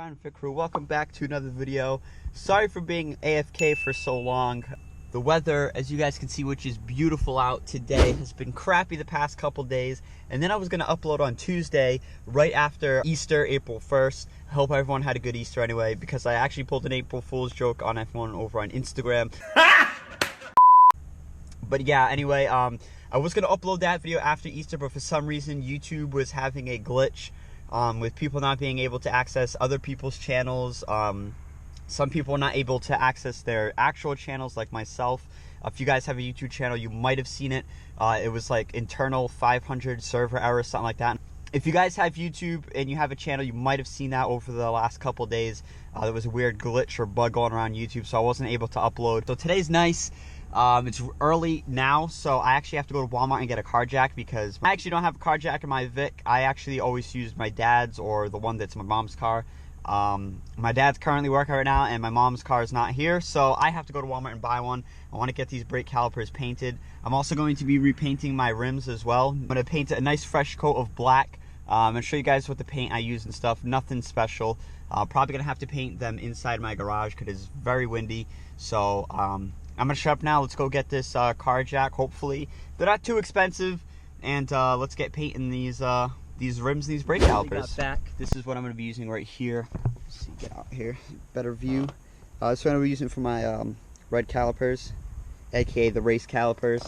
Crown Vic Crew, welcome back to another video. Sorry for being AFK for so long. The weather, as you guys can see, which is beautiful out today, has been crappy the past couple days. And then I was going to upload on Tuesday, right after Easter, April 1st. I hope everyone had a good Easter anyway, because I actually pulled an April Fool's joke on everyone over on Instagram. But yeah, anyway, I was going to upload that video after Easter, but for some reason, YouTube was having a glitch with people not being able to access other people's channels. Some people are not able to access their actual channels, like myself. If you guys have a YouTube channel, you might have seen it. It was like internal 500 server error, something like that. If you guys have YouTube and you have a channel, you might have seen that over the last couple days. There was a weird glitch or bug going around YouTube, so I wasn't able to upload. So today's nice. It's early now, so I actually have to go to Walmart and get a car jack, because I actually don't have a car jack in my Vic. I actually always use my dad's or the one that's my mom's car. My dad's currently working right now, and my mom's car is not here, so I have to go to Walmart and buy one. I want to get these brake calipers painted. I'm also going to be repainting my rims as well. I'm going to paint a nice fresh coat of black and show you guys what the paint I use and stuff. Nothing special. Probably going to have to paint them inside my garage because it's very windy. So I'm going to shut up now. Let's go get this car jack. Hopefully they're not too expensive, and let's get painting these rims, these brake calipers. Back. This is what I'm going to be using right here. Let's see, get out here, better view. This is what I'm going to be using for my red calipers, aka the race calipers.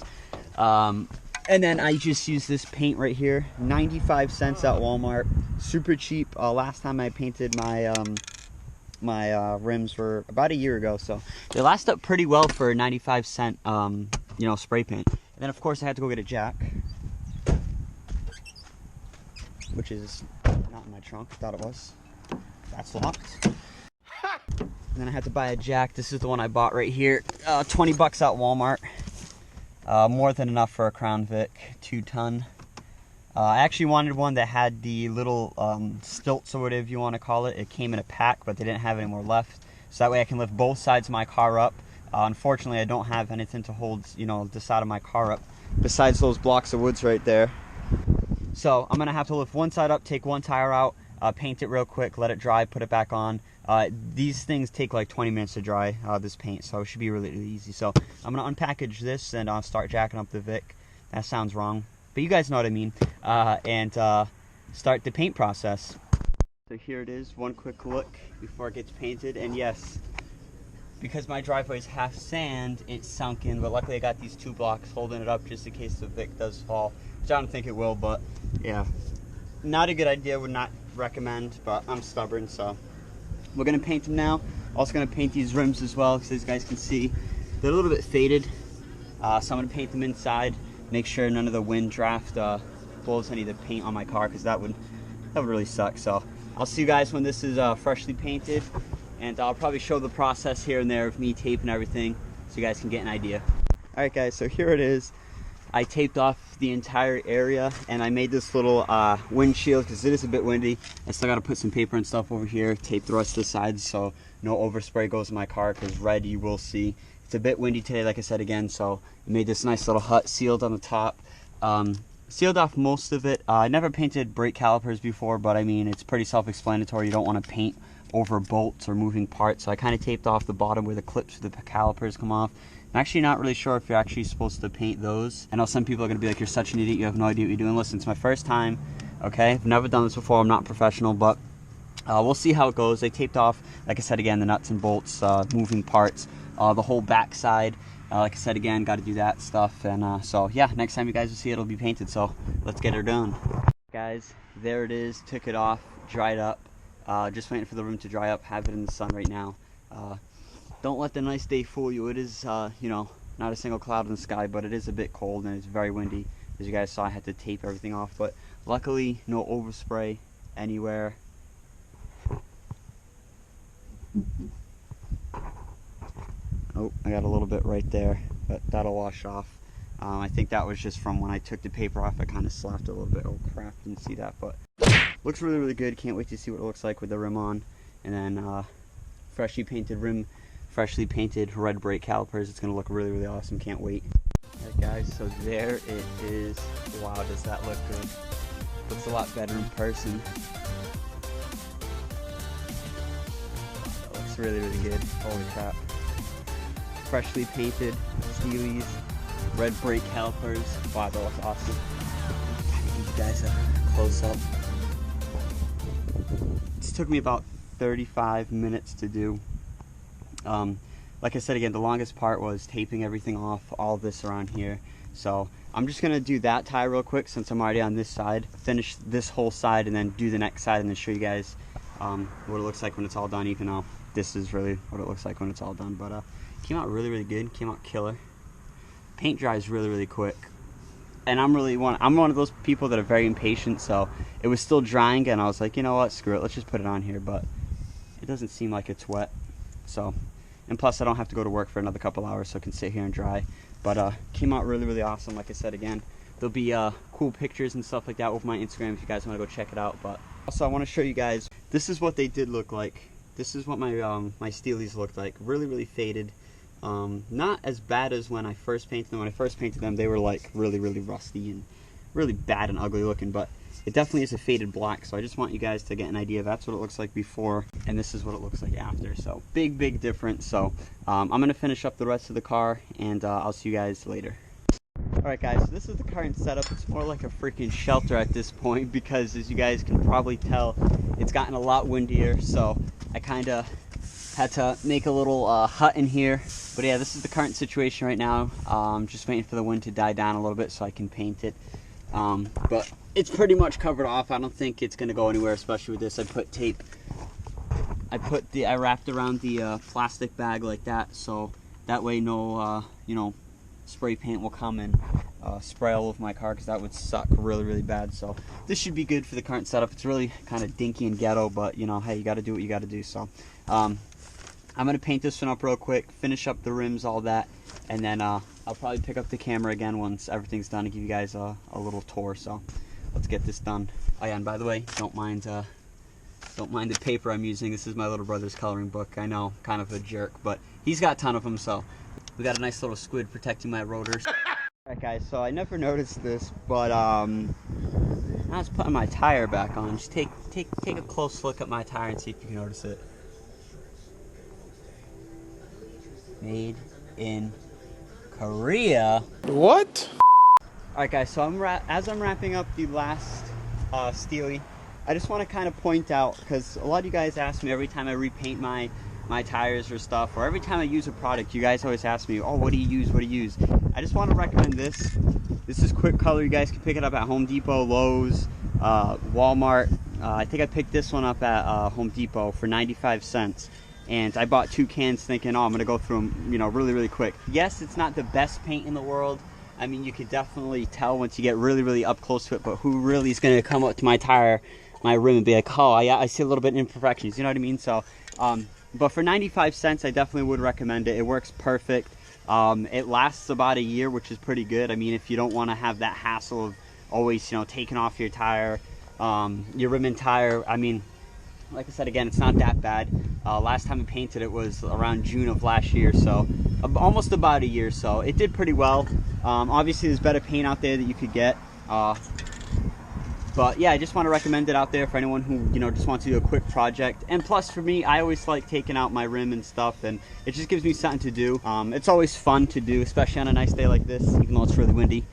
And then I just use this paint right here, 95 cents at Walmart, super cheap. Last time I painted my my rims were about a year ago, so they last up pretty well for 95-cent you know, spray paint. And then of course I had to go get a jack, which is not in my trunk. I thought it was. That's locked. And then I had to buy a jack. This is the one I bought right here. 20 bucks at Walmart. More than enough for a Crown Vic 2-ton. I actually wanted one that had the little stilts, or whatever you want to call it. It came in a pack, but they didn't have any more left. So that way I can lift both sides of my car up. Unfortunately, I don't have anything to hold, you know, the side of my car up besides those blocks of woods right there. So I'm going to have to lift one side up, take one tire out, paint it real quick, let it dry, put it back on. These things take like 20 minutes to dry, this paint, so it should be really easy. So I'm going to unpackage this and start jacking up the Vic. That sounds wrong, but you guys know what I mean. And start the paint process. So here it is, one quick look before it gets painted. And yes, because my driveway is half sand, it's sunken, but luckily I got these 2 blocks holding it up just in case the Vic does fall, which I don't think it will, but yeah, not a good idea, would not recommend, but I'm stubborn, so we're going to paint them now. Also going to paint these rims as well, because as you guys can see, they're a little bit faded, so I'm going to paint them inside, make sure none of the wind draft blows any of the paint on my car, because that would really suck. So I'll see you guys when this is freshly painted, and I'll probably show the process here and there of me taping everything, so you guys can get an idea. Alright guys, so here it is. I taped off the entire area, and I made this little windshield because it is a bit windy. I still got to put some paper and stuff over here, tape the rest of the sides so no overspray goes in my car, because red, you will see, it's a bit windy today, like I said again. So I made this nice little hut, sealed on the top, sealed off most of it. I never painted brake calipers before, but I mean, it's pretty self-explanatory. You don't want to paint over bolts or moving parts, so I kind of taped off the bottom where the clips for the calipers come off. I'm actually not really sure if you're actually supposed to paint those. I know some people are going to be like, you're such an idiot, you have no idea what you're doing. Listen, it's my first time, okay? I've never done this before, I'm not professional, but we'll see how it goes. They taped off, like I said again, the nuts and bolts, moving parts, the whole back side. Like I said again, got to do that stuff. And so yeah, next time you guys will see it, it'll be painted, so let's get her done. Guys, there it is, took it off, dried up. Just waiting for the room to dry up, have it in the sun right now. Don't let the nice day fool you. It is, you know, not a single cloud in the sky, but it is a bit cold and it's very windy. As you guys saw, I had to tape everything off, but luckily no overspray anywhere. Oh, I got a little bit right there, but that'll wash off. I think that was just from when I took the paper off. I kind of slapped it a little bit. Oh crap, didn't see that, but looks really good. Can't wait to see what it looks like with the rim on. And then freshly painted rim, freshly painted red brake calipers. It's going to look really awesome. Can't wait. Alright guys, so there it is. Wow, does that look good. Looks a lot better in person. looks really, really good. Holy crap. Freshly painted Steelies, red brake calipers. Wow, that looks awesome. Gotta give you guys a close up. This took me about 35 minutes to do. Like I said again, the longest part was taping everything off, all this around here. So I'm just gonna do that tire real quick since I'm already on this side, finish this whole side and then do the next side and then show you guys what it looks like when it's all done, even though this is really what it looks like when it's all done. But came out really, really good, came out killer. Paint dries really, really quick. And I'm one of those people that are very impatient, so it was still drying and I was like, you know what, screw it, let's just put it on here. But it doesn't seem like it's wet. So, and plus I don't have to go to work for another couple hours, so I can sit here and dry. But came out really, really awesome. Like I said again, there'll be cool pictures and stuff like that with my Instagram if you guys want to go check it out. But also I want to show you guys, this is what they did look like. This is what my my Steelies looked like. Really, really faded. Not as bad as when I first painted them. When I first painted them, they were like really, really rusty and really bad and ugly looking, but it definitely is a faded black. So I just want you guys to get an idea. That's what it looks like before, and this is what it looks like after. So big, big difference. So I'm gonna finish up the rest of the car, and I'll see you guys later. Alright guys, so this is the current setup. It's more like a freaking shelter at this point because, as you guys can probably tell, it's gotten a lot windier, so I kind of had to make a little hut in here. But yeah, this is the current situation right now. Just waiting for the wind to die down a little bit so I can paint it. But it's pretty much covered off. I don't think it's going to go anywhere, especially with this. I put tape. I wrapped around the plastic bag like that, so that way no, you know, spray paint will come and spray all over my car, because that would suck really, really bad. So this should be good for the current setup. It's really kind of dinky and ghetto, but you know, hey, you got to do what you got to do. So I'm going to paint this one up real quick, finish up the rims, all that, and then I'll probably pick up the camera again once everything's done to give you guys a little tour. So let's get this done. Oh yeah, and by the way, don't mind the paper I'm using. This is my little brother's coloring book. I know, kind of a jerk, but he's got a ton of them, so we got a nice little squid protecting my rotors. Alright guys, so I never noticed this, but I was putting my tire back on. Just take a close look at my tire and see if you can notice it. Made in Korea. What? Alright guys, so as I'm wrapping up the last Steely, I just want to kind of point out, because a lot of you guys ask me every time I repaint my tires or stuff, or every time I use a product, you guys always ask me, oh, what do you use, what do you use? I just want to recommend this. This is Quick Color. You guys can pick it up at Home Depot, Lowe's, Walmart. I think I picked this one up at Home Depot for 95 cents. And I bought 2 cans thinking, oh, I'm going to go through them, you know, really, really quick. Yes, it's not the best paint in the world. I mean, you could definitely tell once you get really, really up close to it, but who really is going to come up to my tire, my rim, and be like, oh, I see a little bit of imperfections, you know what I mean? So, but for 95 cents, I definitely would recommend it. It works perfect. It lasts about a year, which is pretty good. I mean, if you don't want to have that hassle of always, you know, taking off your tire, your rim and tire, I mean, like I said, again, it's not that bad. Last time I painted it was around June of last year, so almost about a year, so it did pretty well. Obviously, there's better paint out there that you could get. But yeah, I just want to recommend it out there for anyone who, you know, just wants to do a quick project. And plus, for me, I always like taking out my rim and stuff, and it just gives me something to do. It's always fun to do, especially on a nice day like this, even though it's really windy.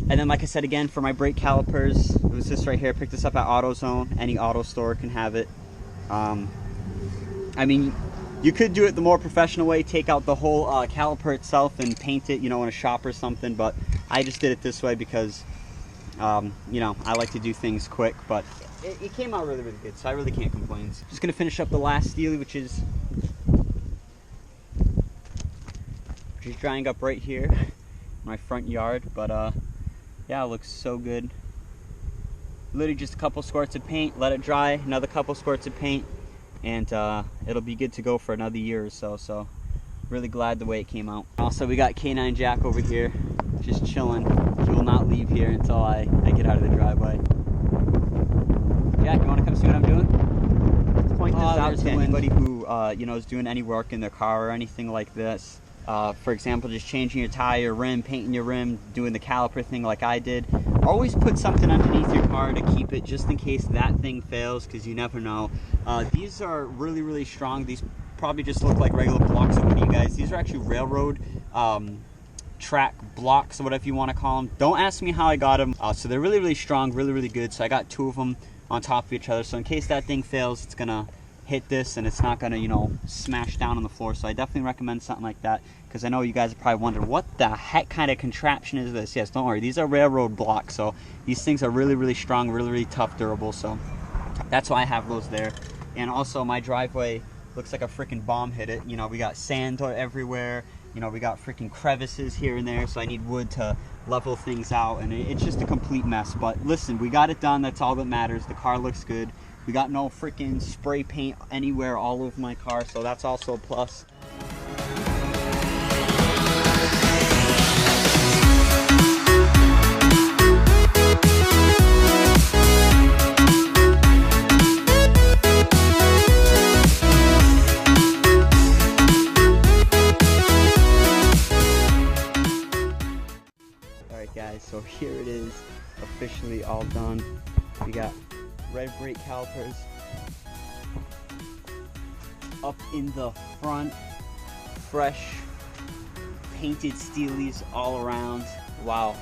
And then, like I said again, for my brake calipers, it was this right here. Picked this up at AutoZone. Any auto store can have it. I mean, you could do it the more professional way, take out the whole caliper itself and paint it, you know, in a shop or something. But I just did it this way because, you know, I like to do things quick. But it came out really, really good, so I really can't complain. Just gonna finish up the last Steely, which is drying up right here, my front yard. But yeah, it looks so good. Literally just a couple squirts of paint, let it dry, another couple squirts of paint, and it'll be good to go for another year or so. So really glad the way it came out. Also, we got K9 Jack over here just chilling. He will not leave here until I get out of the driveway. Jack, you want to come see what I'm doing? Let's point this out to anybody who you know, is doing any work in their car or anything like this. For example, just changing your tire, rim, painting your rim, doing the caliper thing like I did. Always put something underneath your car to keep it, just in case that thing fails, because you never know. These are really, really strong. These probably just look like regular blocks over to you guys. These are actually railroad track blocks, or whatever you want to call them. Don't ask me how I got them. So they're really, really strong, really, really good. So I got 2 of them on top of each other. So in case that thing fails, it's gonna hit this and it's not gonna, you know, smash down on the floor. So I definitely recommend something like that, because I know you guys are probably wondering, what the heck kind of contraption is this? Yes, don't worry, these are railroad blocks. So these things are really, really strong, really, really tough, durable. So that's why I have those there. And also my driveway looks like a freaking bomb hit it. You know, we got sand everywhere. You know, we got freaking crevices here and there, so I need wood to level things out, and it's just a complete mess. But listen, we got it done. That's all that matters. The car looks good. We got no freaking spray paint anywhere all over my car, so that's also a plus. Guys, so here it is, officially all done. We got red brake calipers up in the front, fresh painted steelies all around. Wow,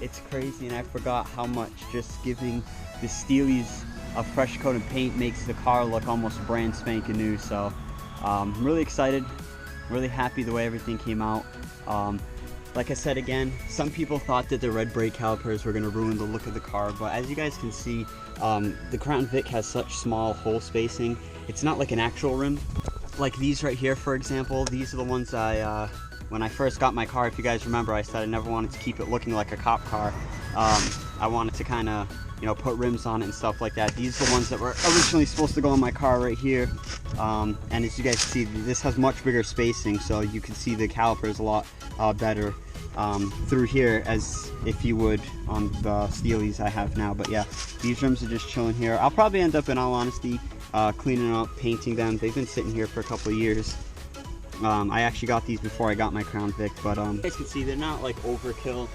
it's crazy, and I forgot how much just giving the steelies a fresh coat of paint makes the car look almost brand spanking new. So I'm really excited, really happy the way everything came out. Like I said again, some people thought that the red brake calipers were going to ruin the look of the car, but as you guys can see, the Crown Vic has such small hole spacing. It's not like an actual rim. Like these right here, for example, these are the ones when I first got my car, if you guys remember, I said I never wanted to keep it looking like a cop car. I wanted to kind of, you know, put rims on it and stuff like that. These are the ones that were originally supposed to go on my car right here. And as you guys see, this has much bigger spacing, so you can see the calipers a lot better through here as if you would on the steelies I have now. But yeah, these rims are just chilling here. I'll probably end up, in all honesty, cleaning up, painting them. They've been sitting here for a couple of years. I actually got these before I got my Crown Vic, but you guys can see they're not like overkill.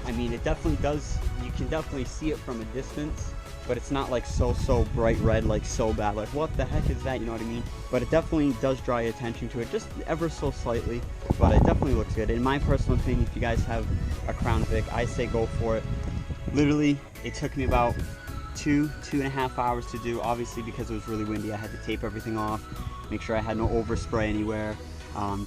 I mean, it definitely does, you can definitely see it from a distance, but it's not like so bright red, like so bad, like what the heck is that, you know what I mean? But it definitely does draw your attention to it, just ever so slightly, but it definitely looks good. In my personal opinion, if you guys have a Crown Vic, I say go for it. Literally, it took me about 2.5 hours to do, obviously because it was really windy. I had to tape everything off, make sure I had no overspray anywhere.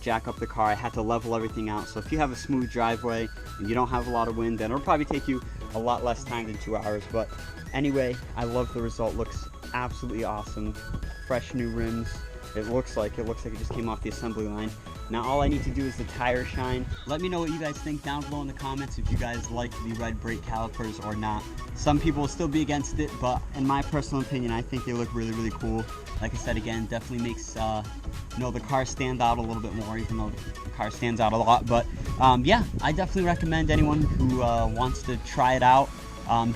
Jack up the car. I had to level everything out. So if you have a smooth driveway and you don't have a lot of wind, then it'll probably take you a lot less time than 2 hours. But anyway, I love the result. Looks absolutely awesome. Fresh new rims. It looks like it just came off the assembly line. Now all I need to do is the tire shine. Let me know what you guys think down below in the comments, if you guys like the red brake calipers or not. Some people will still be against it, but in my personal opinion, I think they look really, really cool. Like I said again, definitely makes the car stand out a little bit more, even though the car stands out a lot. But yeah, I definitely recommend anyone who wants to try it out,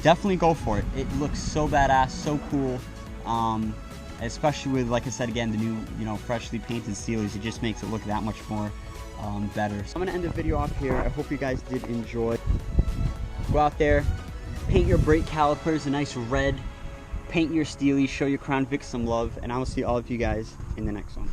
definitely go for it. It looks so badass, so cool. Especially with, like I said again, the new, you know, freshly painted steelies. It just makes it look that much more better. So I'm gonna end the video off here. I hope you guys did enjoy. Go out there, paint your brake calipers a nice red, paint your steelies, show your Crown Vic some love, and I will see all of you guys in the next one.